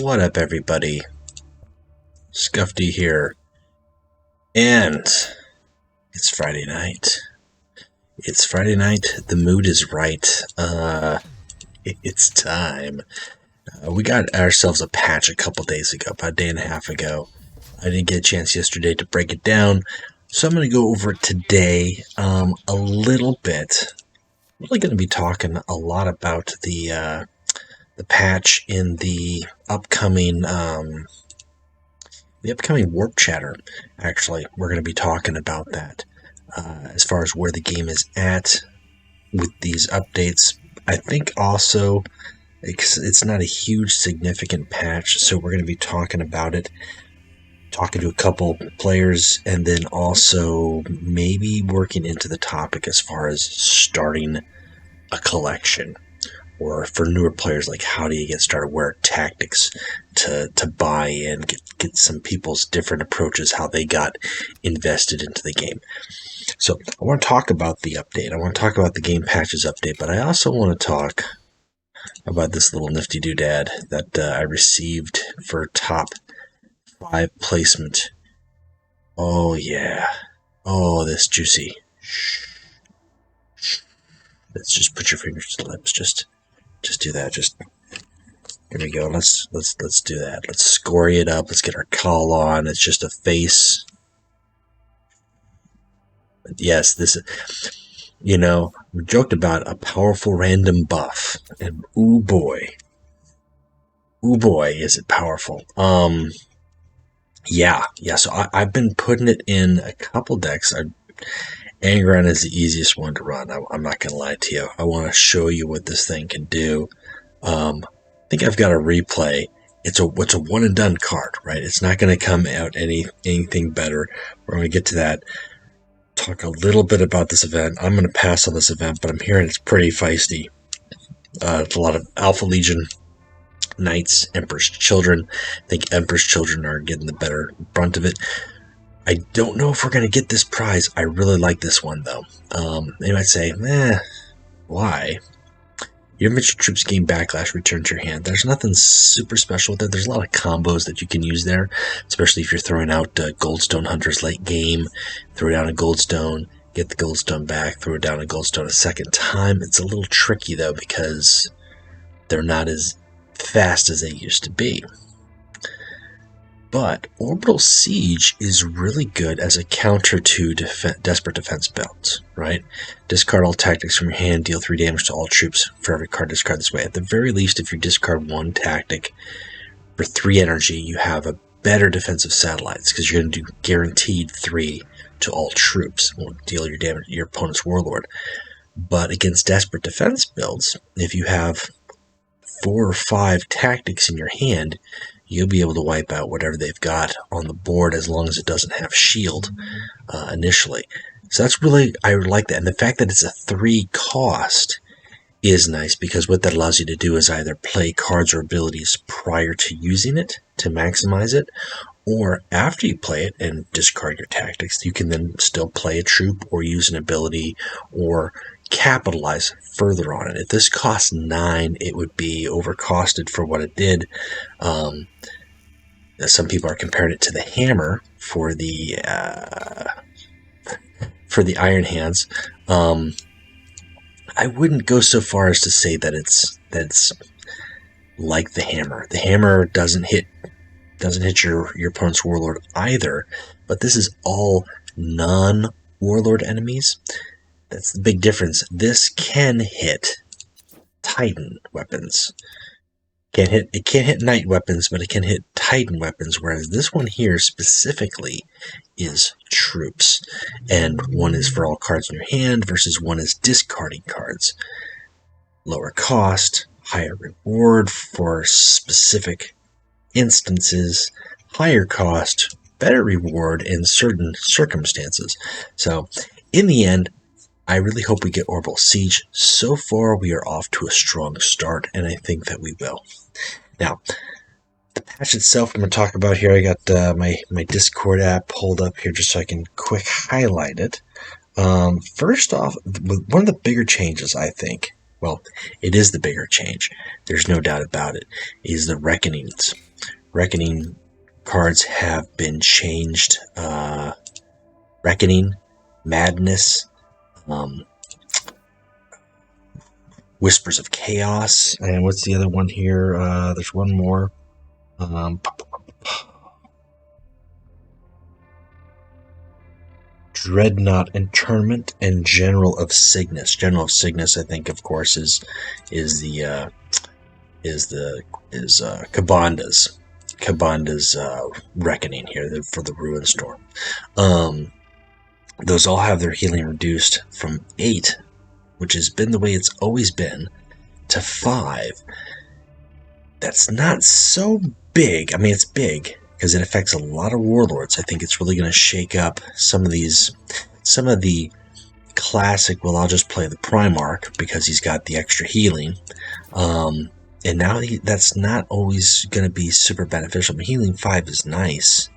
What up, everybody? Scuffy here. And it's Friday night. It's Friday night. The mood is right. It's time. We got ourselves a patch a couple days ago, about a day and a half ago. I didn't get a chance yesterday to break it down, so I'm going to go over it today a little bit. I'm really going to be talking a lot about the patch in the upcoming Warp Chatter. Actually, we're going to be talking about that as far as where the game is at with these updates. I think also it's not a huge significant patch, so we're going to be talking about it, talking to a couple players, and then also maybe working into the topic as far as starting a collection. Or for newer players, like how do you get started? Where are tactics to buy in, get some people's different approaches, how they got invested into the game. So I want to talk about the update. I want to talk about the game patches update, but I also want to talk about this little nifty doodad that I received for top 5 placement. Oh yeah. Oh, this juicy. Let's just put your fingers to the lips. Just do that. Here we go. Let's do that. Let's score it up. Let's get our call on. It's just a face. But yes, this is, we joked about a powerful random buff, and ooh boy, is it powerful. Yeah. So I've been putting it in a couple decks. Angron is the easiest one to run. I'm not going to lie to you. I want to show you what this thing can do. I think I've got a replay. It's a one and done card, right? It's not going to come out anything better. We're going to get to that. Talk a little bit about this event. I'm going to pass on this event, but I'm hearing it's pretty feisty. It's a lot of Alpha Legion Knights, Emperor's Children. I think Emperor's Children are getting the better brunt of it. I don't know if we're going to get this prize. I really like this one, though. They might say, why? Your infantry troops gain backlash, return to your hand. There's nothing super special with it. There's a lot of combos that you can use there, especially if you're throwing out Goldstone Hunters late game. Throw down a Goldstone, get the Goldstone back, throw down a Goldstone a second time. It's a little tricky, though, because they're not as fast as they used to be. But Orbital Siege is really good as a counter to Desperate Defense builds, right? Discard all tactics from your hand, deal 3 damage to all troops for every card discarded this way. At the very least, if you discard 1 tactic for 3 energy, you have a better defensive satellites, because you're going to do guaranteed 3 to all troops. Will deal your damage to your opponent's warlord. But against Desperate Defense builds, if you have 4 or 5 tactics in your hand, you'll be able to wipe out whatever they've got on the board as long as it doesn't have shield initially. So that's really, I like that. And the fact that it's a 3 cost is nice, because what that allows you to do is either play cards or abilities prior to using it to maximize it, or after you play it and discard your tactics, you can then still play a troop or use an ability or capitalize further on it. If this costs 9, it would be overcosted for what it did. Some people are comparing it to the hammer for the Iron Hands. I wouldn't go so far as to say that it's like the hammer. The hammer doesn't hit your opponent's warlord either, but this is all non-warlord enemies. That's the big difference. This can hit Titan weapons. It can't hit Knight weapons, but it can hit Titan weapons, whereas this one here specifically is troops. And one is for all cards in your hand versus one is discarding cards. Lower cost, higher reward for specific instances, higher cost, better reward in certain circumstances. So, in the end, I really hope we get Orbital Siege. So far, we are off to a strong start, and I think that we will. Now, the patch itself I'm going to talk about here, I got my Discord app pulled up here just so I can quick highlight it. First off, one of the bigger changes, I think, well, it is the bigger change, there's no doubt about it, is the Reckonings. Reckoning cards have been changed. Reckoning, Madness, Whispers of Chaos, and what's the other one here? There's one more. Dreadnought Internment and General of Cygnus. General of Cygnus, I think, of course, is Kabandha's Reckoning here for the Ruin Storm. Those all have their healing reduced from 8, which has been the way it's always been, to 5. That's not so big. I mean, it's big because it affects a lot of warlords. I think it's really going to shake up some of the classic, well, I'll just play the Primarch because he's got the extra healing. And now that's not always going to be super beneficial. I mean, healing 5 is nice,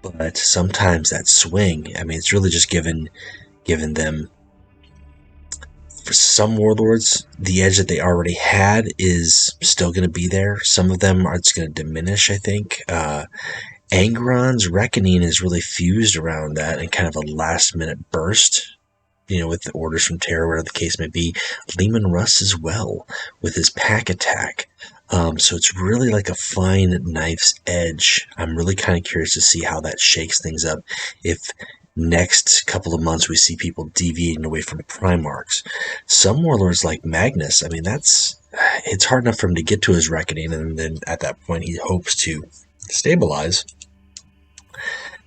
but sometimes that swing, I mean, it's really just given them, for some warlords, the edge that they already had is still going to be there. Some of them it's going to diminish, I think. Angron's Reckoning is really fused around that and kind of a last-minute burst, with the orders from Terra, whatever the case may be. Leman Russ as well, with his pack attack. So it's really like a fine knife's edge. I'm really kind of curious to see how that shakes things up. If next couple of months we see people deviating away from Primarchs. Some warlords like Magnus, I mean, it's hard enough for him to get to his Reckoning, and then at that point he hopes to stabilize.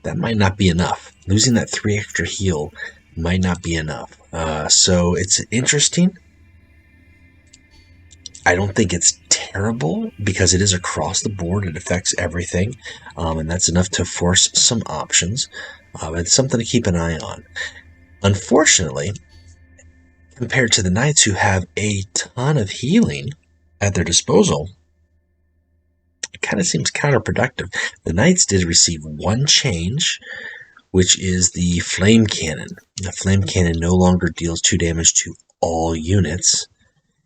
That might not be enough. Losing that 3 extra heal might not be enough. So it's interesting. I don't think it's terrible because it is across the board. It affects everything, and that's enough to force some options. It's something to keep an eye on. Unfortunately, compared to the Knights, who have a ton of healing at their disposal, it kind of seems counterproductive. The Knights did receive one change, which is the Flame Cannon. The Flame Cannon no longer deals 2 damage to all units.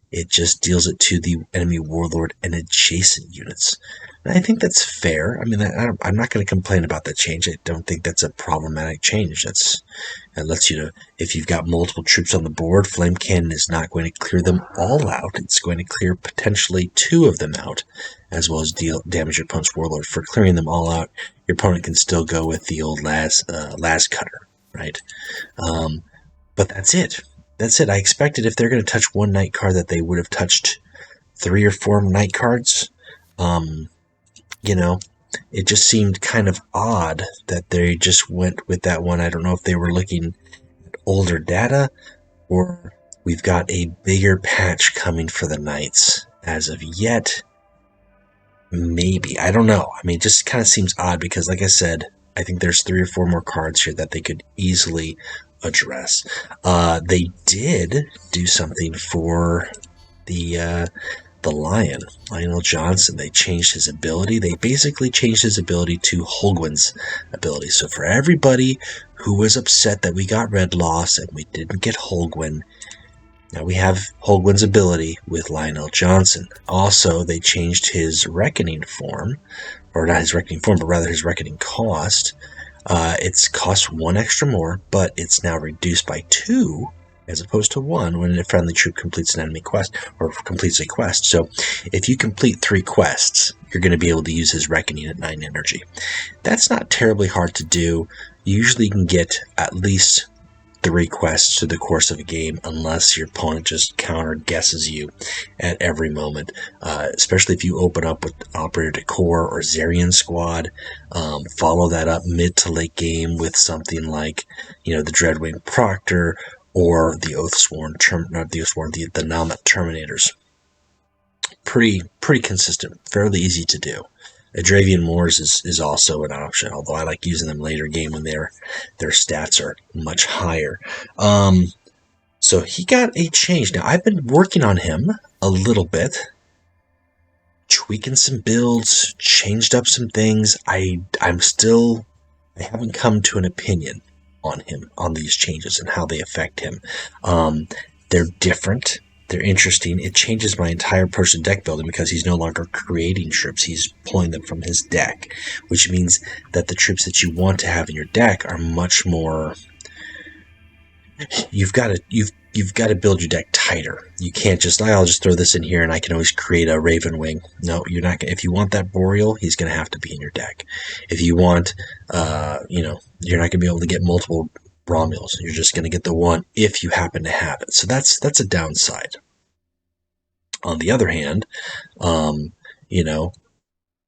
It just deals it to the enemy warlord and adjacent units. And I think that's fair. I mean, I'm not going to complain about that change. I don't think that's a problematic change. That lets you to, if you've got multiple troops on the board, Flame Cannon is not going to clear them all out. It's going to clear potentially 2 of them out, as well as damage your opponent's warlord. For clearing them all out, your opponent can still go with the old las cutter, right? But that's it. That's it. I expected if they're going to touch one Knight card that they would have touched 3 or 4 Knight cards. It just seemed kind of odd that they just went with that one. I don't know if they were looking at older data or we've got a bigger patch coming for the Knights as of yet. Maybe. I don't know. I mean, it just kind of seems odd because, like I said, I think there's 3 or 4 more cards here that they could easily address. They did do something for the Lionel Johnson. They changed his ability. They basically changed his ability to Holguin's ability. So for everybody who was upset that we got Red Loss and we didn't get Holguin, now we have Holguin's ability with Lionel Johnson. Also, they changed his Reckoning form, or not his Reckoning form, but rather his Reckoning cost. It's cost 1 extra more, but it's now reduced by 2 as opposed to 1 when a friendly troop completes an enemy quest or completes a quest. So if you complete 3 quests, you're going to be able to use his Reckoning at 9 energy. That's not terribly hard to do. You usually can get at least 3 quests through the course of a game unless your opponent just counter guesses you at every moment, especially if you open up with Operator Decor or Zarian Squad. Follow that up mid to late game with something like the Dreadwing Proctor or the Oathsworn, the Namat Terminators. Pretty consistent, fairly easy to do. Adravian Moors is also an option, although I like using them later game when their stats are much higher. So he got a change. Now, I've been working on him a little bit, tweaking some builds, changed up some things. I haven't come to an opinion on him, on these changes and how they affect him. They're different. They're interesting. It changes my entire approach to deck building because he's no longer creating troops. He's pulling them from his deck, which means that the troops that you want to have in your deck are much more. You've got to build your deck tighter. You can't just, I'll just throw this in here and I can always create a Raven Wing. No, you're not. If you want that Boreal, he's going to have to be in your deck. If you want, you're not going to be able to get multiple Romulus. You're just going to get the one if you happen to have it. So that's a downside. On the other hand,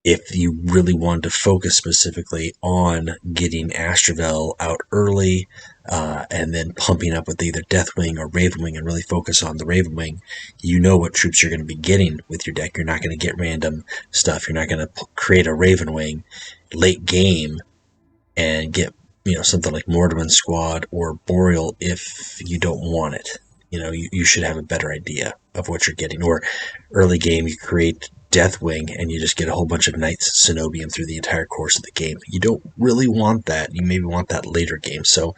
if you really wanted to focus specifically on getting Astrovel out early, and then pumping up with either Deathwing or Ravenwing and really focus on the Ravenwing, you know what troops you're going to be getting with your deck. You're not going to get random stuff. You're not going to create a Ravenwing late game and get something like Mortarman Squad or Boreal if you don't want it. You should have a better idea of what you're getting. Or early game, you create Deathwing and you just get a whole bunch of Knights Cenobium through the entire course of the game. You don't really want that. You maybe want that later game. So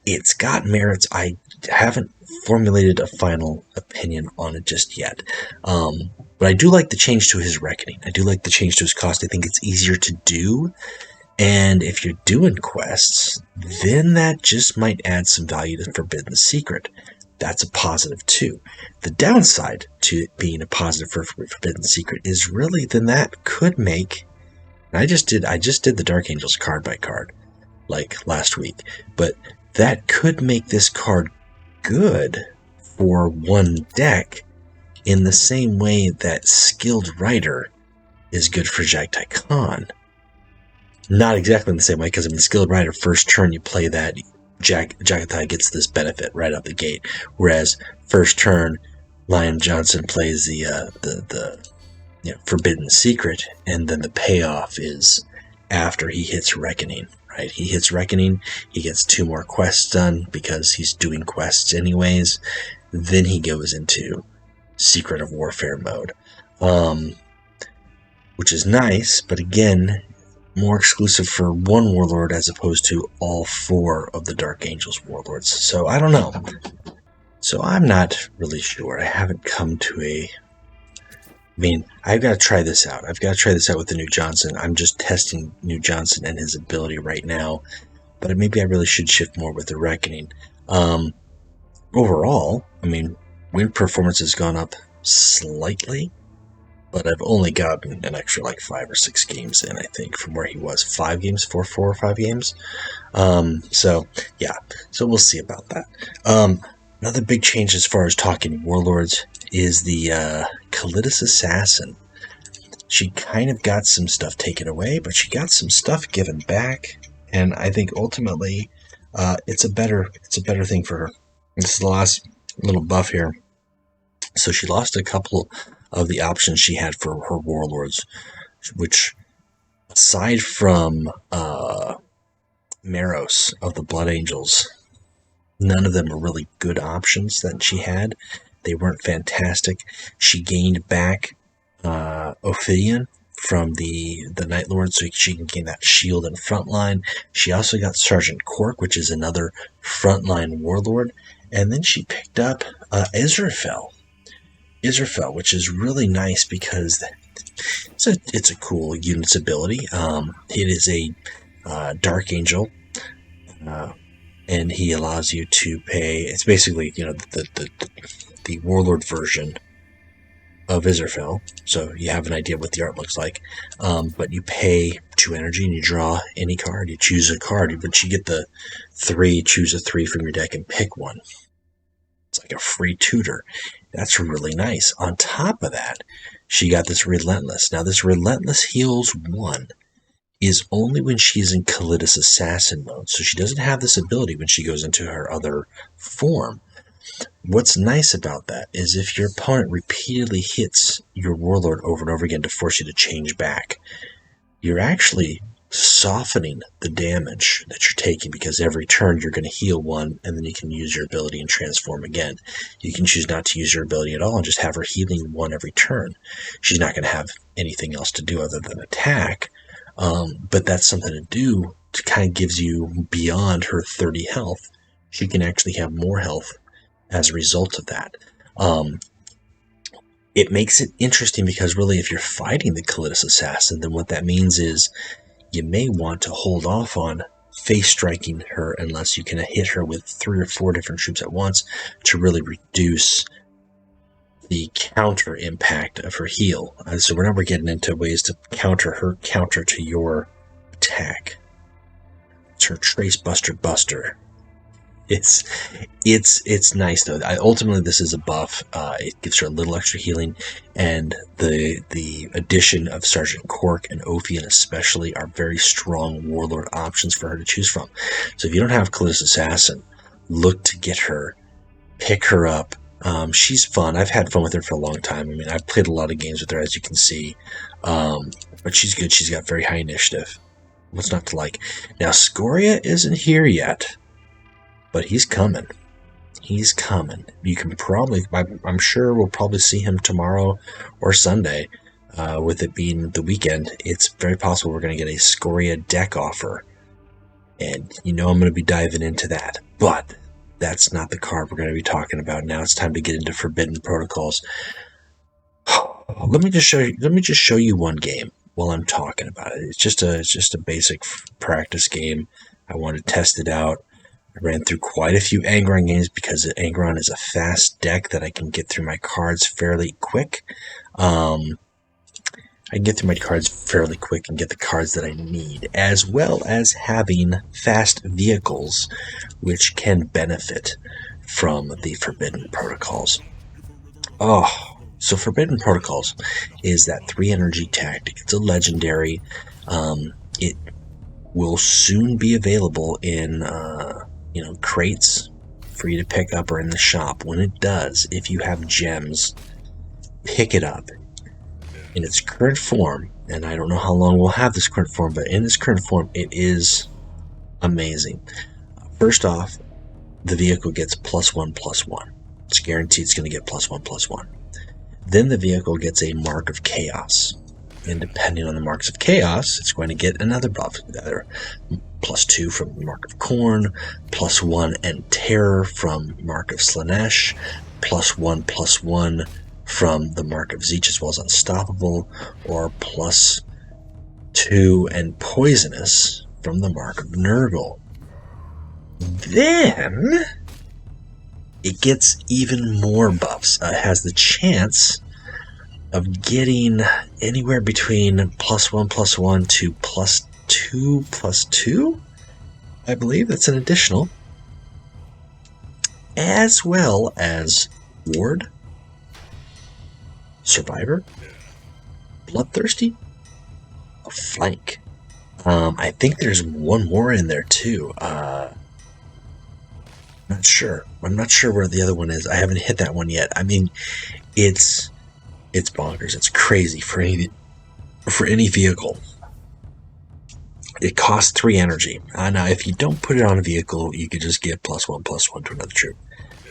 it's got merits. I haven't formulated a final opinion on it just yet. But I do like the change to his Reckoning. I do like the change to his cost. I think it's easier to do. And if you're doing quests, then that just might add some value to Forbidden Secret. That's a positive too. The downside to it being a positive for Forbidden Secret is really then that could make. I just did the Dark Angels card by card, like last week, but that could make this card good for one deck in the same way that Skilled Rider is good for Jagtai Khan. Not exactly in the same way, because Skilled Rider, first turn you play that, Jagathai gets this benefit right out the gate. Whereas first turn, Lionel Johnson plays the Forbidden Secret, and then the payoff is after he hits Reckoning. Right? He hits Reckoning, he gets 2 more quests done because he's doing quests anyways. Then he goes into Secret of Warfare mode, which is nice, but again, more exclusive for one Warlord as opposed to all 4 of the Dark Angels Warlords. So I don't know. So I'm not really sure. I haven't come to I've got to try this out. I've got to try this out with the new Johnson. I'm just testing new Johnson and his ability right now. But maybe I really should shift more with the Reckoning. Overall, win performance has gone up slightly. But I've only gotten an extra 5 or 6 games in, I think, from where he was. 4 or 5 games. So we'll see about that. Another big change as far as talking Warlords is the Colitis Assassin. She kind of got some stuff taken away, but she got some stuff given back, and I think ultimately it's a better thing for her. This is the last little buff here. So she lost a couple of the options she had for her Warlords, which, aside from Maros of the Blood Angels, none of them were really good options that she had. They weren't fantastic. She gained back Ophidian from the Night Lord, so she can gain that shield and frontline. She also got Sergeant Cork, which is another frontline Warlord, and then she picked up Israfel, which is really nice because it's a cool unit's ability. It is a Dark Angel, and he allows you to pay. It's basically the Warlord version of Israfel, so you have an idea what the art looks like. But you pay 2 energy and you draw any card. You choose a card, but you get the 3. Choose a 3 from your deck and pick one. It's like a free tutor. That's really nice. On top of that, she got this Relentless. Now, this Relentless heals 1 is only when she's in Colitis Assassin mode. So she doesn't have this ability when she goes into her other form. What's nice about that is if your opponent repeatedly hits your Warlord over and over again to force you to change back, you're actually softening the damage that you're taking, because every turn you're going to heal 1 and then you can use your ability and transform again. You can choose not to use your ability at all and just have her healing 1 every turn. She's not going to have anything else to do other than attack, but that's something to do to kind of gives you beyond her 30 health. She can actually have more health as a result of that. it makes it interesting because really if you're fighting the Colitis Assassin, then what that means is you may want to hold off on face striking her unless you can hit her with 3 or 4 different troops at once to really reduce the counter impact of her heal. So now we're getting into ways to counter her counter to your attack. It's her Trace Buster. It's nice though. Ultimately, this is a buff. It gives her a little extra healing, and the addition of Sergeant Cork and Ophian especially are very strong warlord options for her to choose from. So if you don't have Colitis Assassin, look to get her, pick her up. She's fun. I've had fun with her for a long time. I mean, I've played a lot of games with her, as you can see. But she's good. She's got very high initiative. What's not to like? Now, Scoria isn't here yet. But he's coming. He's coming. You can probably, I'm sure we'll probably see him tomorrow or Sunday. With it being the weekend, it's very possible we're going to get a Scoria deck offer. And I'm going to be diving into that. But that's not the card we're going to be talking about. Now it's time to get into Forbidden Protocols. Let me just show you one game while I'm talking about it. It's just a basic practice game. I want to test it out. I ran through quite a few Angron games because Angron is a fast deck that I can get through my cards fairly quick. I can get through my cards fairly quick and get the cards that I need, as well as having fast vehicles, which can benefit from the Forbidden Protocols. So Forbidden Protocols is that 3 energy tactic. It's a legendary. It will soon be available in crates for you to pick up or in the shop. When it does, if you have gems, pick it up. In its current form, and I don't know how long we'll have this current form, but in its current form, it is amazing. First off, the vehicle gets +1/+1. It's guaranteed it's going to get +1/+1. Then the vehicle gets a Mark of Chaos. And depending on the Marks of Chaos, it's going to get another buff. Either +2 from Mark of Corn, +1 and Terror from Mark of Slanesh, +1/+1 from the Mark of Zeech as well as Unstoppable, or +2 and Poisonous from the Mark of Nurgle. Then it gets even more buffs. It has the chance of getting anywhere between +1/+1 to +2/+2. I believe that's an additional. As well as Ward, Survivor, Bloodthirsty, a Flank. I think there's one more in there too. Not sure. I'm not sure where the other one is. I haven't hit that one yet. I mean, it's bonkers. It's crazy for any vehicle. It costs 3 energy. Now, if you don't put it on a vehicle, you could just get +1/+1 to another troop.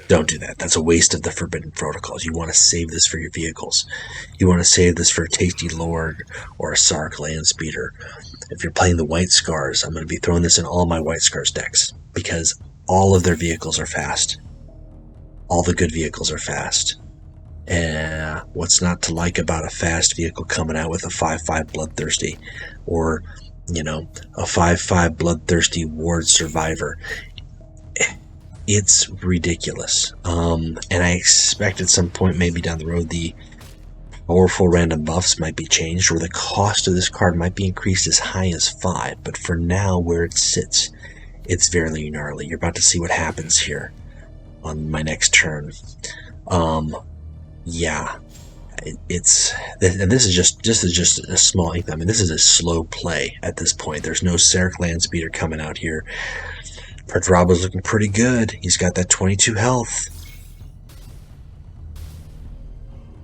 Don't do that. That's a waste of the Forbidden Protocols. You want to save this for your vehicles. You want to save this for a Tasty Lord or a Sark Land Speeder. If you're playing the White Scars, I'm going to be throwing this in all my White Scars decks because all of their vehicles are fast. All the good vehicles are fast. And what's not to like about a fast vehicle coming out with a 5/5 Bloodthirsty or, a 5/5 Bloodthirsty Ward Survivor? It's ridiculous. And I expect at some point, maybe down the road, the powerful random buffs might be changed, or the cost of this card might be increased as high as 5. But for now, where it sits, it's very gnarly. You're about to see what happens here on my next turn. Yeah, and this is just a small ink. I mean, this is a slow play at this point. There's no Sark Land Speeder coming out here. Pertrabo's looking pretty good. He's got that 22 health.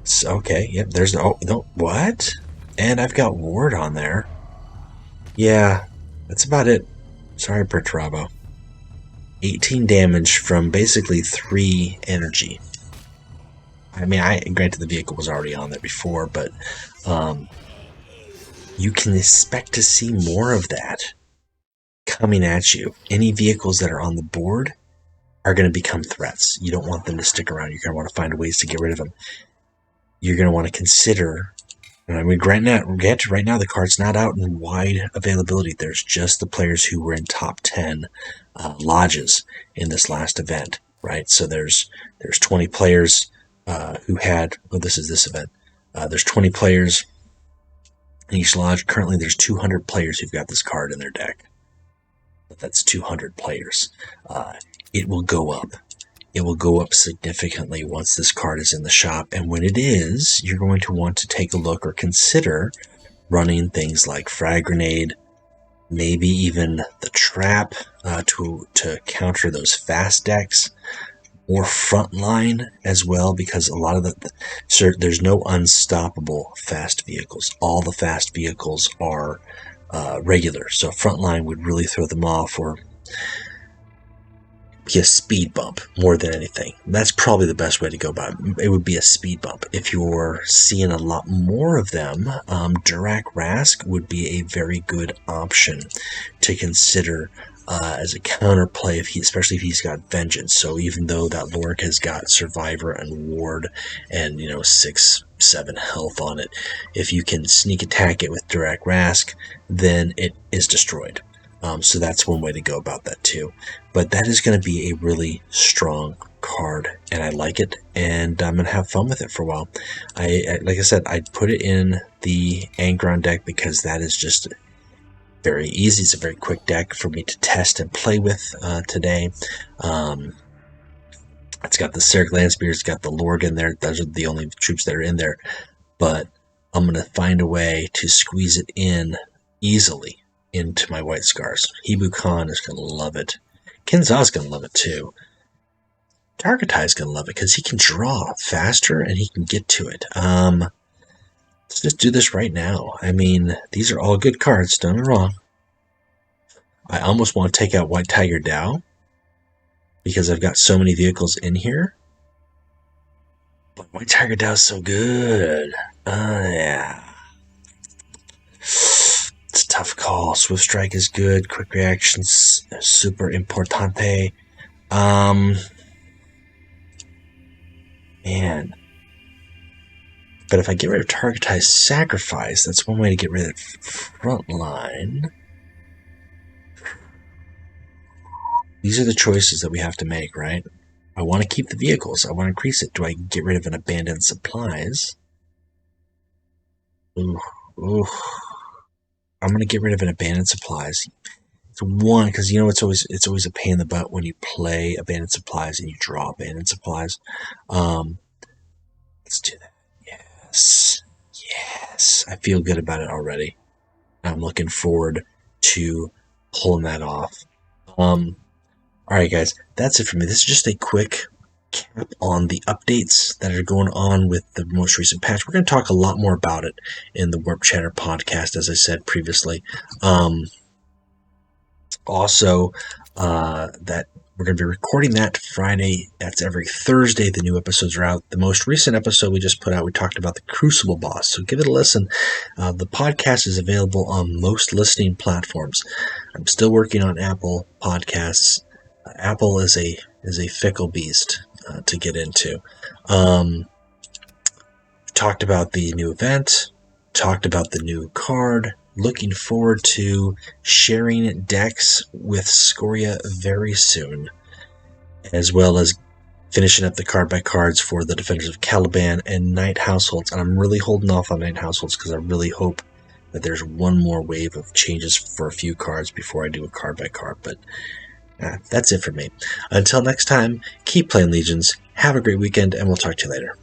So, okay, yep, there's no, what? And I've got Ward on there. Yeah, that's about it. Sorry, Pertrabo. 18 damage from basically 3 energy. I mean, granted the vehicle was already on there before, but you can expect to see more of that coming at you. Any vehicles that are on the board are going to become threats. You don't want them to stick around. You're going to want to find ways to get rid of them. you're going to want to consider. I mean, right now the card's not out in wide availability. There's just the players who were in top 10 lodges in this last event, right? So there's 20 players who had. Oh, this is this event. There's 20 players in each lodge. Currently, there's 200 players who've got this card in their deck. That's 200 players. It will go up. It will go up significantly once this card is in the shop, and when it is, you're going to want to take a look or consider running things like Frag Grenade, maybe even the Trap to counter those fast decks, or Frontline as well, because a lot of there's no unstoppable fast vehicles. All the fast vehicles are regular, so Frontline would really throw them off, or be a speed bump more than anything. That's probably the best way to go about it. It would be a speed bump. If you're seeing a lot more of them, Durak Rask would be a very good option to consider as a counterplay, especially if he's got Vengeance. So even though that Lork has got Survivor and Ward and 6-7 health on it, if you can sneak attack it with Durak Rask, then it is destroyed. So that's one way to go about that too. But that is going to be a really strong card, and I like it, and I'm going to have fun with it for a while. Like I said, I'd put it in the Angron deck because that is just very easy. It's a very quick deck for me to test and play with today. It's got the Serric Landspear, it's got the Lorg in there. Those are the only troops that are in there. But I'm going to find a way to squeeze it in easily into my White Scars. Hebu Khan is going to love it. Kinzah's going to love it too. Targetai's going to love it because he can draw faster and he can get to it. Let's just do this right now. I mean, these are all good cards, don't get me wrong. I almost want to take out White Tiger Dao because I've got so many vehicles in here. But White Tiger Dao is so good. Yeah. It's a tough call. Swift Strike is good. Quick Reactions, super importante. Man. But if I get rid of Targetized Sacrifice, that's one way to get rid of Frontline. These are the choices that we have to make, right? I want to keep the vehicles. I want to increase it. Do I get rid of an Abandoned Supplies? Ooh. I'm going to get rid of an Abandoned Supplies. It's one, because it's always a pain in the butt when you play Abandoned Supplies and you draw Abandoned Supplies. Let's do that. Yes. I feel good about it already. I'm looking forward to pulling that off. Alright guys, that's it for me. This is just a quick cap on the updates that are going on with the most recent patch. We're going to talk a lot more about it in the Warp Chatter podcast, as I said previously. Also, that we're going to be recording that Friday. That's every Thursday. The new episodes are out. The most recent episode we just put out, we talked about the Crucible boss. So give it a listen. The podcast is available on most listening platforms. I'm still working on Apple Podcasts. Apple is a fickle beast to get into. Talked about the new event. Talked about the new card. Looking forward to sharing decks with Scoria very soon, as well as finishing up the card by cards for the Defenders of Caliban and Night Households. And I'm really holding off on Night Households because I really hope that there's one more wave of changes for a few cards before I do a card by card. But that's it for me. Until next time, keep playing Legions, have a great weekend, and we'll talk to you later.